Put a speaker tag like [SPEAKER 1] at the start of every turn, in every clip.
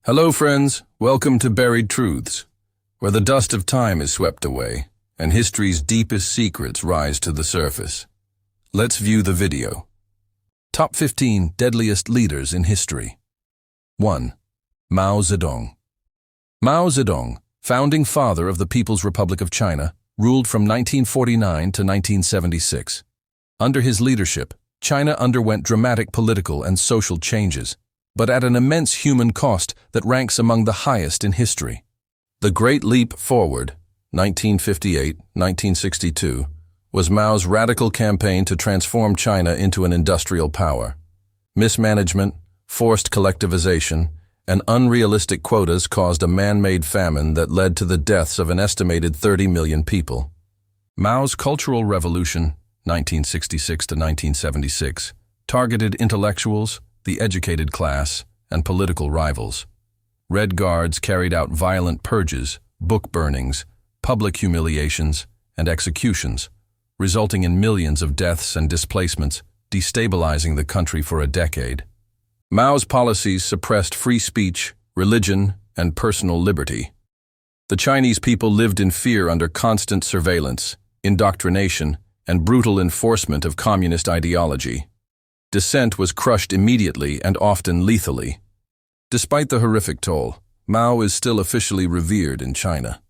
[SPEAKER 1] Hello friends, welcome to Buried Truths, where the dust of time is swept away and history's deepest secrets rise to the surface. Let's view the video. Top 15 Deadliest Leaders in History. 1. Mao Zedong. Mao Zedong, founding father of the People's Republic of China, ruled from 1949 to 1976. Under his leadership, China underwent dramatic political and social changes, but at an immense human cost that ranks among the highest in history. The Great Leap Forward, 1958-1962, was Mao's radical campaign to transform China into an industrial power. Mismanagement, forced collectivization, and unrealistic quotas caused a man-made famine that led to the deaths of an estimated 30 million people. Mao's Cultural Revolution, 1966-1976, targeted intellectuals, the educated class, and political rivals. Red Guards carried out violent purges, book burnings, public humiliations, and executions, resulting in millions of deaths and displacements, destabilizing the country for a decade. Mao's policies suppressed free speech, religion, and personal liberty. The Chinese people lived in fear under constant surveillance, indoctrination, and brutal enforcement of communist ideology. Dissent was crushed immediately and often lethally. Despite the horrific toll, Mao is still officially revered in China.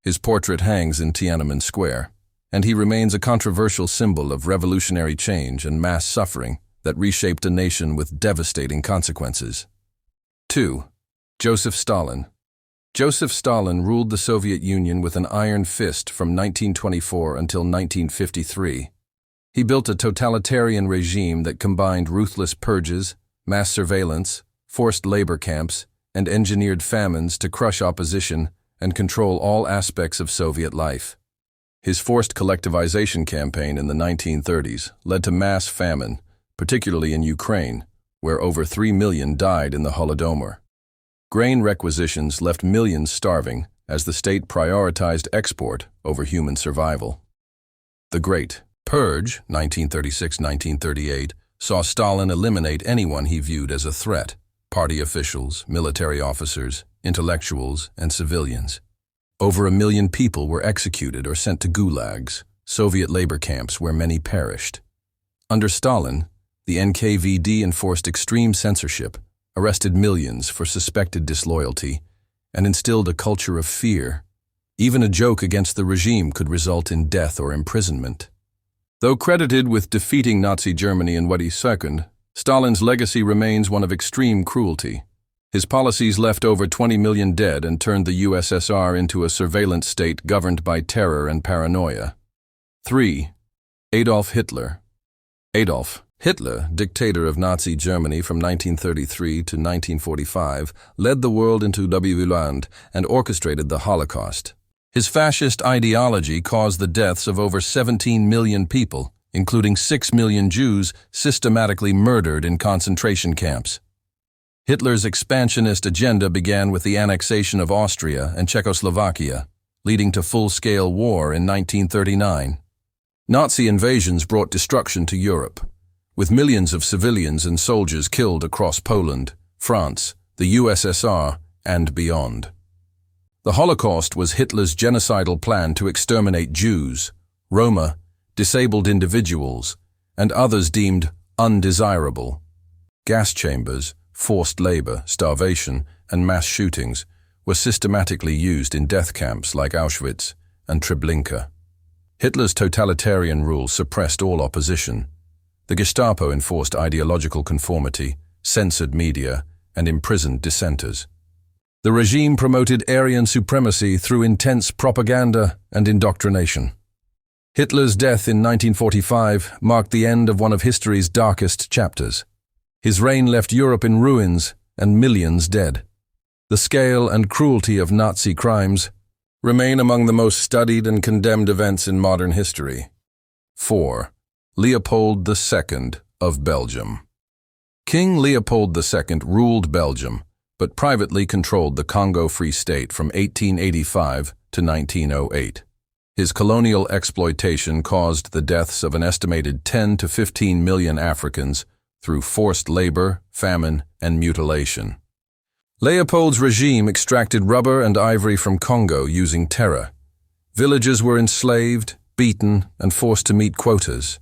[SPEAKER 1] His portrait hangs in Tiananmen Square, and he remains a controversial symbol of revolutionary change and mass suffering that reshaped a nation with devastating consequences. 2. Joseph Stalin. Joseph Stalin ruled the Soviet Union with an iron fist from 1924 until 1953. He built a totalitarian regime that combined ruthless purges, mass surveillance, forced labor camps, and engineered famines to crush opposition and control all aspects of Soviet life. His forced collectivization campaign in the 1930s led to mass famine, particularly in Ukraine, where over 3 million died in the Holodomor. Grain requisitions left millions starving as the state prioritized export over human survival. The Great Purge, 1936-1938, saw Stalin eliminate anyone he viewed as a threat: party officials, military officers, intellectuals, and civilians. Over 1 million people were executed or sent to gulags, Soviet labor camps where many perished. Under Stalin, the NKVD enforced extreme censorship, arrested millions for suspected disloyalty, and instilled a culture of fear. Even a joke against the regime could result in death or imprisonment. Though credited with defeating Nazi Germany in Idi Amin, Stalin's legacy remains one of extreme cruelty. His policies left over 20 million dead and turned the USSR into a surveillance state governed by terror and paranoia. 3. Adolf Hitler. Adolf Hitler, dictator of Nazi Germany from 1933 to 1945, led the world into Land and orchestrated the Holocaust. His fascist ideology caused the deaths of over 17 million people, including 6 million Jews systematically murdered in concentration camps. Hitler's expansionist agenda began with the annexation of Austria and Czechoslovakia, leading to full-scale war in 1939. Nazi invasions brought destruction to Europe, with millions of civilians and soldiers killed across Poland, France, the USSR, and beyond. The Holocaust was Hitler's genocidal plan to exterminate Jews, Roma, disabled individuals, and others deemed undesirable. Gas chambers, forced labor, starvation, and mass shootings were systematically used in death camps like Auschwitz and Treblinka. Hitler's totalitarian rule suppressed all opposition. The Gestapo enforced ideological conformity, censored media, and imprisoned dissenters. The regime promoted Aryan supremacy through intense propaganda and indoctrination. Hitler's death in 1945 marked the end of one of history's darkest chapters. His reign left Europe in ruins and millions dead. The scale and cruelty of Nazi crimes remain among the most studied and condemned events in modern history. 4. Leopold II of Belgium. King Leopold II ruled Belgium, but privately controlled the Congo Free State from 1885 to 1908. His colonial exploitation caused the deaths of an estimated 10 to 15 million Africans through forced labor, famine, and mutilation. Leopold's regime extracted rubber and ivory from Congo using terror. Villagers were enslaved, beaten, and forced to meet quotas.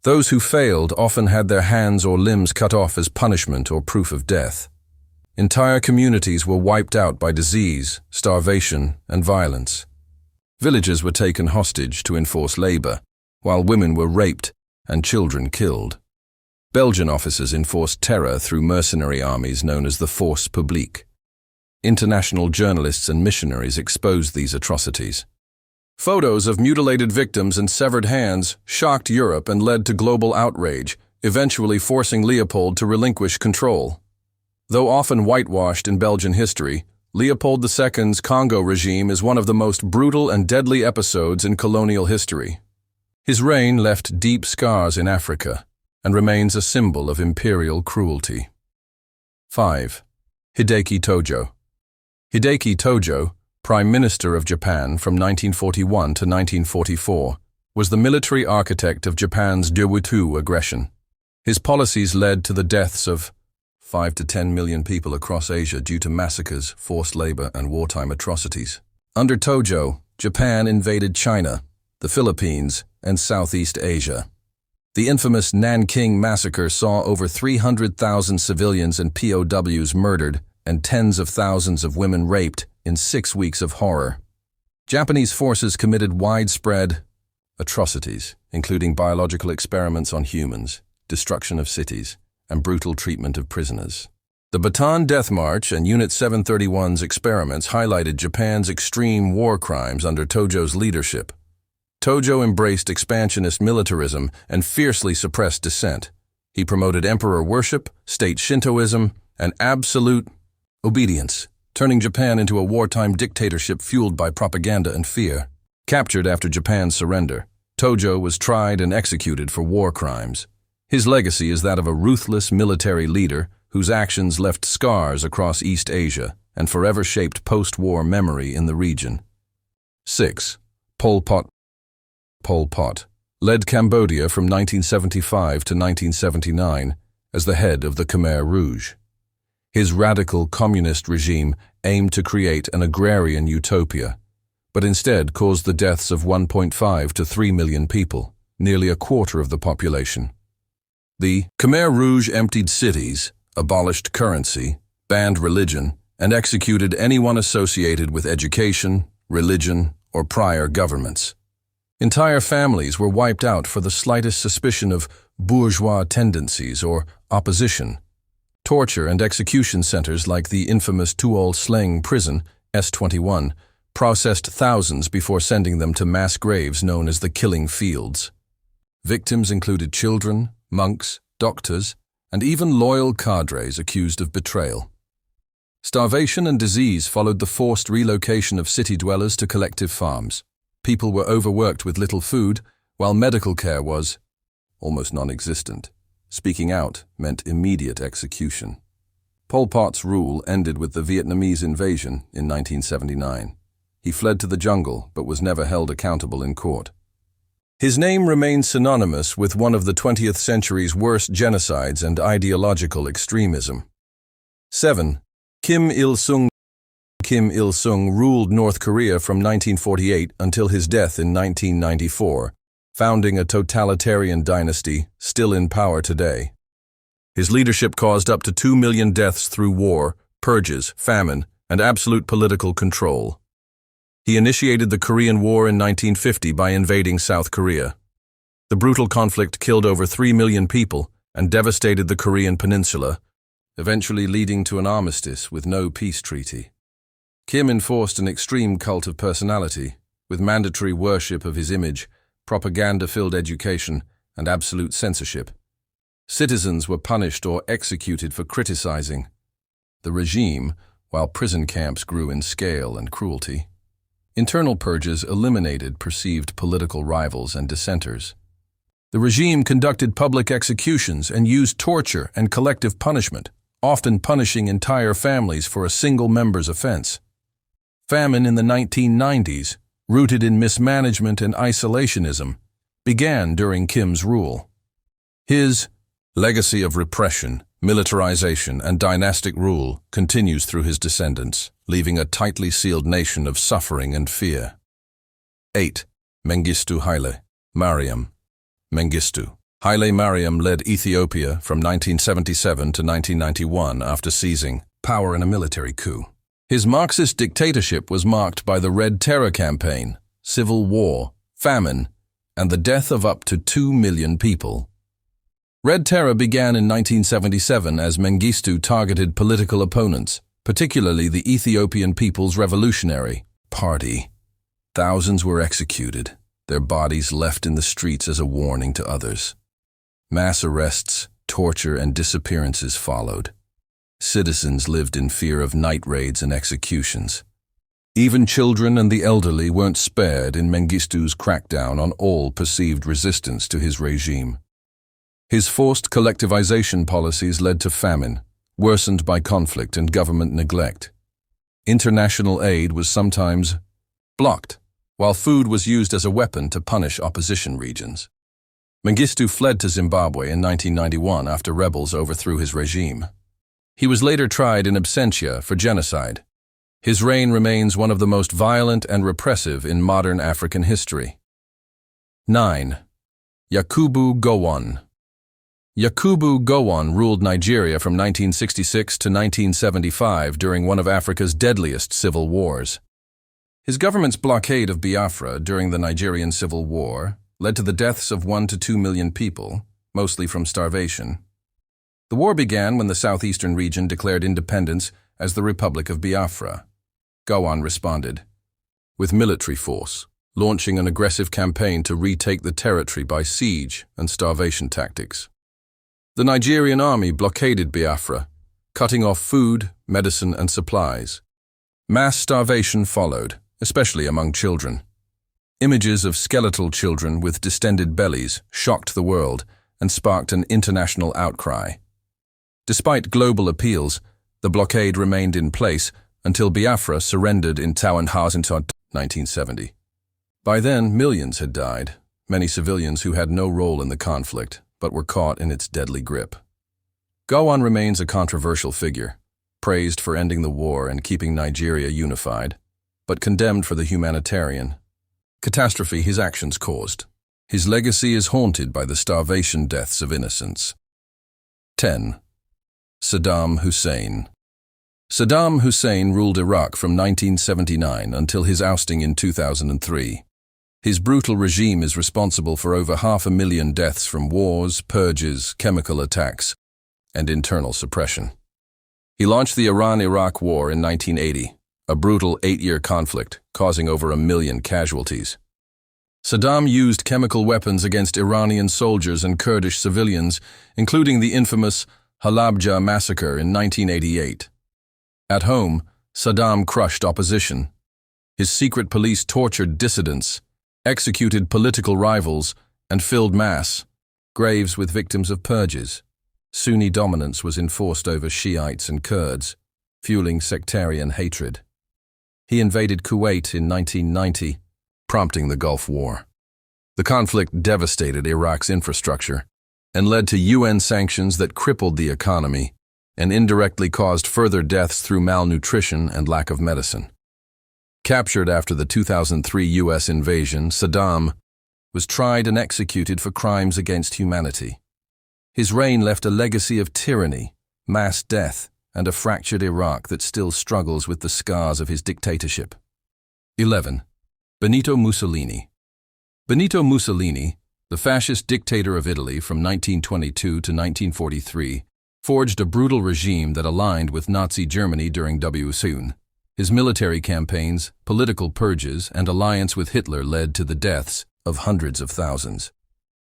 [SPEAKER 1] Those who failed often had their hands or limbs cut off as punishment or proof of death. Entire communities were wiped out by disease, starvation, and violence. Villagers were taken hostage to enforce labor, while women were raped and children killed. Belgian officers enforced terror through mercenary armies known as the Force Publique. International journalists and missionaries exposed these atrocities. Photos of mutilated victims and severed hands shocked Europe and led to global outrage, eventually forcing Leopold to relinquish control. Though often whitewashed in Belgian history, Leopold II's Congo regime is one of the most brutal and deadly episodes in colonial history. His reign left deep scars in Africa and remains a symbol of imperial cruelty. 5. Hideki Tojo. Hideki Tojo, Prime Minister of Japan from 1941 to 1944, was the military architect of Japan's Dewutu aggression. His policies led to the deaths of 5 to 10 million people across Asia due to massacres, forced labor, and wartime atrocities. Under Tojo, Japan invaded China, the Philippines, and Southeast Asia. The infamous Nanking Massacre saw over 300,000 civilians and POWs murdered and tens of thousands of women raped in 6 weeks of horror. Japanese forces committed widespread atrocities, including biological experiments on humans, destruction of cities, and brutal treatment of prisoners. The Bataan Death March and Unit 731's experiments highlighted Japan's extreme war crimes under Tojo's leadership. Tojo embraced expansionist militarism and fiercely suppressed dissent. He promoted emperor worship, state Shintoism, and absolute obedience, turning Japan into a wartime dictatorship fueled by propaganda and fear. Captured after Japan's surrender, Tojo was tried and executed for war crimes. His legacy is that of a ruthless military leader whose actions left scars across East Asia and forever shaped post-war memory in the region. 6. Pol Pot. Pol Pot led Cambodia from 1975 to 1979 as the head of the Khmer Rouge. His radical communist regime aimed to create an agrarian utopia, but instead caused the deaths of 1.5 to 3 million people, nearly a quarter of the population. The Khmer Rouge emptied cities, abolished currency, banned religion, and executed anyone associated with education, religion, or prior governments. Entire families were wiped out for the slightest suspicion of bourgeois tendencies or opposition. Torture and execution centers like the infamous Tuol Sleng prison, S21, processed thousands before sending them to mass graves known as the killing fields. Victims included children, monks, doctors, and even loyal cadres accused of betrayal. Starvation and disease followed the forced relocation of city dwellers to collective farms. People were overworked with little food, while medical care was almost non-existent. Speaking out meant immediate execution. Pol Pot's rule ended with the Vietnamese invasion in 1979. He fled to the jungle but was never held accountable in court. His name remains synonymous with one of the 20th century's worst genocides and ideological extremism. 7. Kim Il-sung. Kim Il-sung ruled North Korea from 1948 until his death in 1994, founding a totalitarian dynasty still in power today. His leadership caused up to 2 million deaths through war, purges, famine, and absolute political control. He initiated the Korean War in 1950 by invading South Korea. The brutal conflict killed over 3 million people and devastated the Korean peninsula, eventually leading to an armistice with no peace treaty. Kim enforced an extreme cult of personality, with mandatory worship of his image, propaganda-filled education, and absolute censorship. Citizens were punished or executed for criticizing the regime, while prison camps grew in scale and cruelty. Internal purges eliminated perceived political rivals and dissenters. The regime conducted public executions and used torture and collective punishment, often punishing entire families for a single member's offense. Famine in the 1990s, rooted in mismanagement and isolationism, began during Kim's rule. His legacy of repression Militarization and dynastic rule continues through his descendants, leaving a tightly sealed nation of suffering and fear. 8. Mengistu Haile Mariam. Mengistu Haile Mariam led Ethiopia from 1977 to 1991 after seizing power in a military coup. His Marxist dictatorship was marked by the Red Terror campaign, civil war, famine, and the death of up to 2 million people. Red Terror began in 1977 as Mengistu targeted political opponents, particularly the Ethiopian People's Revolutionary Party. Thousands were executed, their bodies left in the streets as a warning to others. Mass arrests, torture, and disappearances followed. Citizens lived in fear of night raids and executions. Even children and the elderly weren't spared in Mengistu's crackdown on all perceived resistance to his regime. His forced collectivization policies led to famine, worsened by conflict and government neglect. International aid was sometimes blocked, while food was used as a weapon to punish opposition regions. Mengistu fled to Zimbabwe in 1991 after rebels overthrew his regime. He was later tried in absentia for genocide. His reign remains one of the most violent and repressive in modern African history. 9. Yakubu Gowan. Yakubu Gowan ruled Nigeria from 1966 to 1975 during one of Africa's deadliest civil wars. His government's blockade of Biafra during the Nigerian Civil War led to the deaths of 1 to 2 million people, mostly from starvation. The war began when the southeastern region declared independence as the Republic of Biafra. Gowan responded with military force, launching an aggressive campaign to retake the territory by siege and starvation tactics. The Nigerian army blockaded Biafra, cutting off food, medicine, and supplies. Mass starvation followed, especially among children. Images of skeletal children with distended bellies shocked the world and sparked an international outcry. Despite global appeals, the blockade remained in place until Biafra surrendered in 1970. By then, millions had died, many civilians who had no role in the conflict, but were caught in its deadly grip. Gowan remains a controversial figure, praised for ending the war and keeping Nigeria unified, but condemned for the humanitarian catastrophe his actions caused. His legacy is haunted by the starvation deaths of innocents. 10. Saddam Hussein. Saddam Hussein ruled Iraq from 1979 until his ousting in 2003. His brutal regime is responsible for over 500,000 deaths from wars, purges, chemical attacks, and internal suppression. He launched the Iran-Iraq War in 1980, a brutal 8-year conflict causing over 1 million casualties. Saddam used chemical weapons against Iranian soldiers and Kurdish civilians, including the infamous Halabja massacre in 1988. At home, Saddam crushed opposition. His secret police tortured dissidents, executed political rivals, and filled mass graves with victims of purges. Sunni dominance was enforced over Shiites and Kurds, fueling sectarian hatred. He invaded Kuwait in 1990, prompting the Gulf War. The conflict devastated Iraq's infrastructure and led to UN sanctions that crippled the economy and indirectly caused further deaths through malnutrition and lack of medicine. Captured after the 2003 U.S. invasion, Saddam was tried and executed for crimes against humanity. His reign left a legacy of tyranny, mass death, and a fractured Iraq that still struggles with the scars of his dictatorship. 11. Benito Mussolini. Benito Mussolini, the fascist dictator of Italy from 1922 to 1943, forged a brutal regime that aligned with Nazi Germany during WSUN. His military campaigns, political purges, and alliance with Hitler led to the deaths of hundreds of thousands.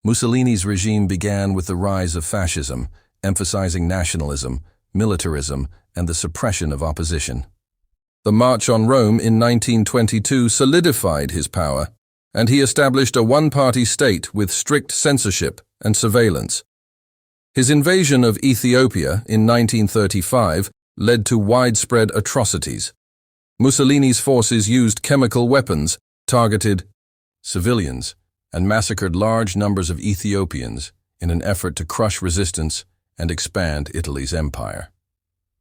[SPEAKER 1] Mussolini's regime began with the rise of fascism, emphasizing nationalism, militarism, and the suppression of opposition. The March on Rome in 1922 solidified his power, and he established a one-party state with strict censorship and surveillance. His invasion of Ethiopia in 1935 led to widespread atrocities. Mussolini's forces used chemical weapons, targeted civilians, and massacred large numbers of Ethiopians in an effort to crush resistance and expand Italy's empire.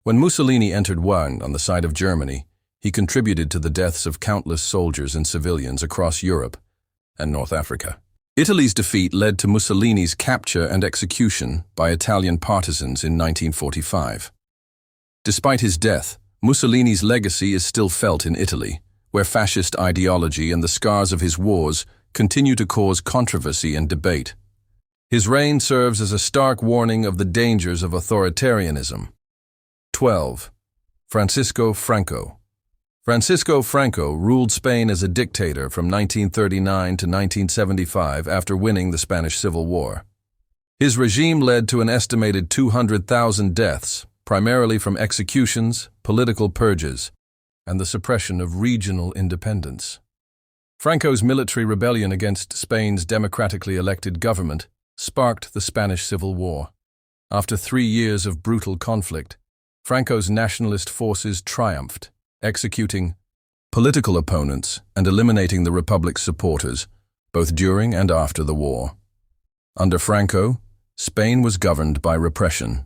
[SPEAKER 1] When Mussolini entered Wien on the side of Germany, he contributed to the deaths of countless soldiers and civilians across Europe and North Africa. Italy's defeat led to Mussolini's capture and execution by Italian partisans in 1945. Despite his death, Mussolini's legacy is still felt in Italy, where fascist ideology and the scars of his wars continue to cause controversy and debate. His reign serves as a stark warning of the dangers of authoritarianism. 12. Francisco Franco. Francisco Franco ruled Spain as a dictator from 1939 to 1975 after winning the Spanish Civil War. His regime led to an estimated 200,000 deaths, primarily from executions, political purges, and the suppression of regional independence. Franco's military rebellion against Spain's democratically elected government sparked the Spanish Civil War. After 3 years of brutal conflict, Franco's nationalist forces triumphed, executing political opponents and eliminating the Republic's supporters, both during and after the war. Under Franco, Spain was governed by repression.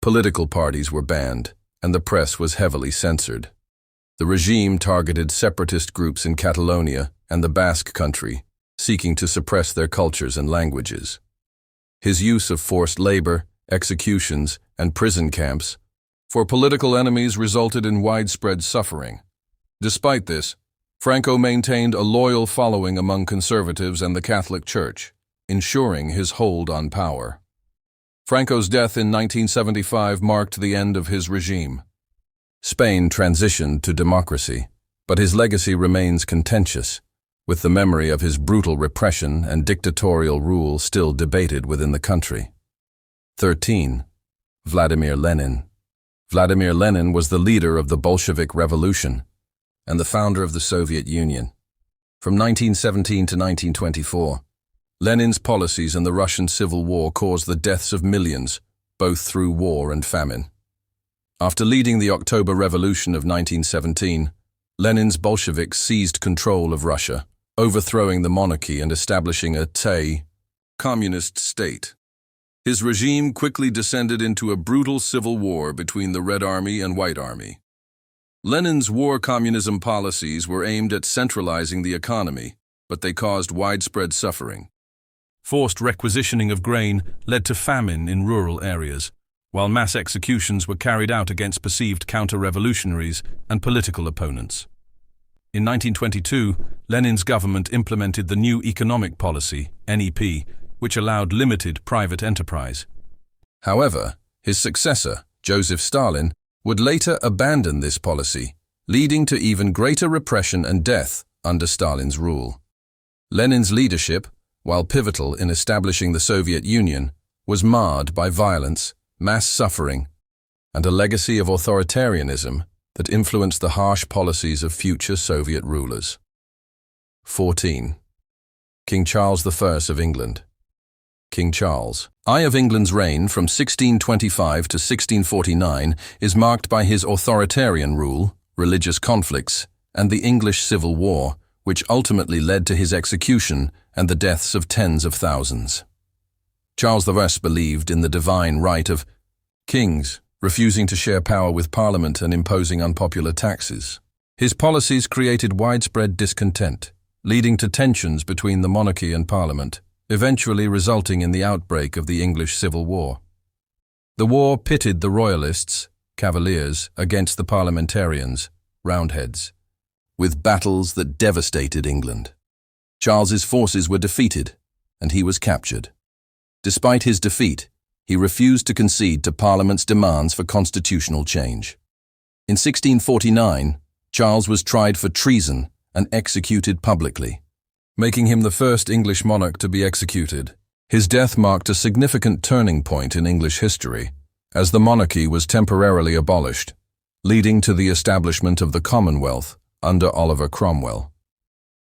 [SPEAKER 1] Political parties were banned, and the press was heavily censored. The regime targeted separatist groups in Catalonia and the Basque Country, seeking to suppress their cultures and languages. His use of forced labor, executions, and prison camps for political enemies resulted in widespread suffering. Despite this, Franco maintained a loyal following among conservatives and the Catholic Church, ensuring his hold on power. Franco's death in 1975 marked the end of his regime. Spain transitioned to democracy, but his legacy remains contentious, with the memory of his brutal repression and dictatorial rule still debated within the country. 13. Vladimir Lenin. Vladimir Lenin was the leader of the Bolshevik Revolution and the founder of the Soviet Union. From 1917 to 1924, Lenin's policies in the Russian Civil War caused the deaths of millions, both through war and famine. After leading the October Revolution of 1917, Lenin's Bolsheviks seized control of Russia, overthrowing the monarchy and establishing a communist state. His regime quickly descended into a brutal civil war between the Red Army and White Army. Lenin's war communism policies were aimed at centralizing the economy, but they caused widespread suffering. Forced requisitioning of grain led to famine in rural areas, while mass executions were carried out against perceived counter-revolutionaries and political opponents. In 1922, Lenin's government implemented the new economic policy, NEP, which allowed limited private enterprise. However, his successor, Joseph Stalin, would later abandon this policy, leading to even greater repression and death under Stalin's rule. Lenin's leadership, while pivotal in establishing the Soviet Union, was marred by violence, mass suffering, and a legacy of authoritarianism that influenced the harsh policies of future Soviet rulers. 14. King Charles I of England. King Charles I of England's reign from 1625 to 1649 is marked by his authoritarian rule, religious conflicts, and the English Civil War, which ultimately led to his execution and the deaths of tens of thousands. Charles I believed in the divine right of kings, refusing to share power with Parliament and imposing unpopular taxes. His policies created widespread discontent, leading to tensions between the monarchy and Parliament, eventually resulting in the outbreak of the English Civil War. The war pitted the Royalists, Cavaliers, against the parliamentarians, Roundheads, with battles that devastated England. Charles's forces were defeated, and he was captured. Despite his defeat, he refused to concede to Parliament's demands for constitutional change. In 1649, Charles was tried for treason and executed publicly, making him the first English monarch to be executed. His death marked a significant turning point in English history, as the monarchy was temporarily abolished, leading to the establishment of the Commonwealth under Oliver Cromwell.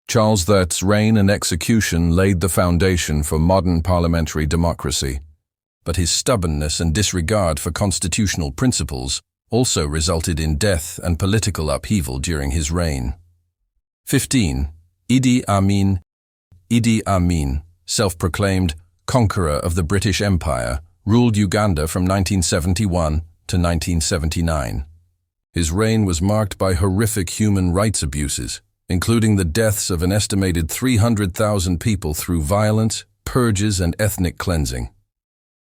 [SPEAKER 1] Charles III's reign and execution laid the foundation for modern parliamentary democracy, but his stubbornness and disregard for constitutional principles also resulted in death and political upheaval during his reign. 15. Idi Amin. Idi Amin, self-proclaimed conqueror of the British Empire, ruled Uganda from 1971 to 1979. His reign was marked by horrific human rights abuses, including the deaths of an estimated 300,000 people through violence, purges, and ethnic cleansing.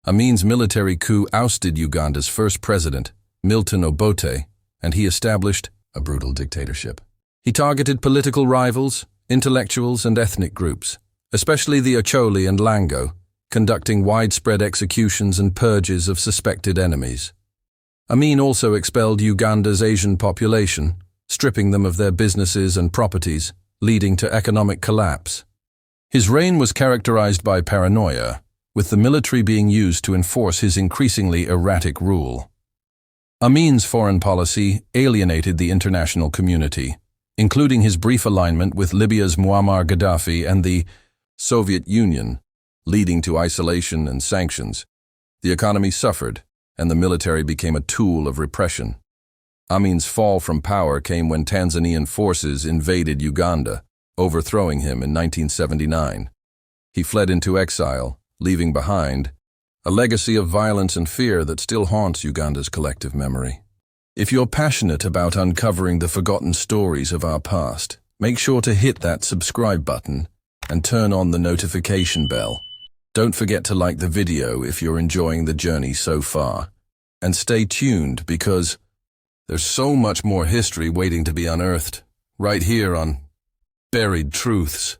[SPEAKER 1] Amin's military coup ousted Uganda's first president, Milton Obote, and he established a brutal dictatorship. He targeted political rivals, intellectuals, and ethnic groups, especially the Acholi and Lango, conducting widespread executions and purges of suspected enemies. Amin also expelled Uganda's Asian population, stripping them of their businesses and properties, leading to economic collapse. His reign was characterized by paranoia, with the military being used to enforce his increasingly erratic rule. Amin's foreign policy alienated the international community, including his brief alignment with Libya's Muammar Gaddafi and the Soviet Union, leading to isolation and sanctions. The economy suffered, and the military became a tool of repression. Amin's fall from power came when Tanzanian forces invaded Uganda, overthrowing him in 1979. He fled into exile, leaving behind a legacy of violence and fear that still haunts Uganda's collective memory. If you're passionate about uncovering the forgotten stories of our past, make sure to hit that subscribe button and turn on the notification bell. Don't forget to like the video if you're enjoying the journey so far. And stay tuned because there's so much more history waiting to be unearthed, right here on Buried Truths.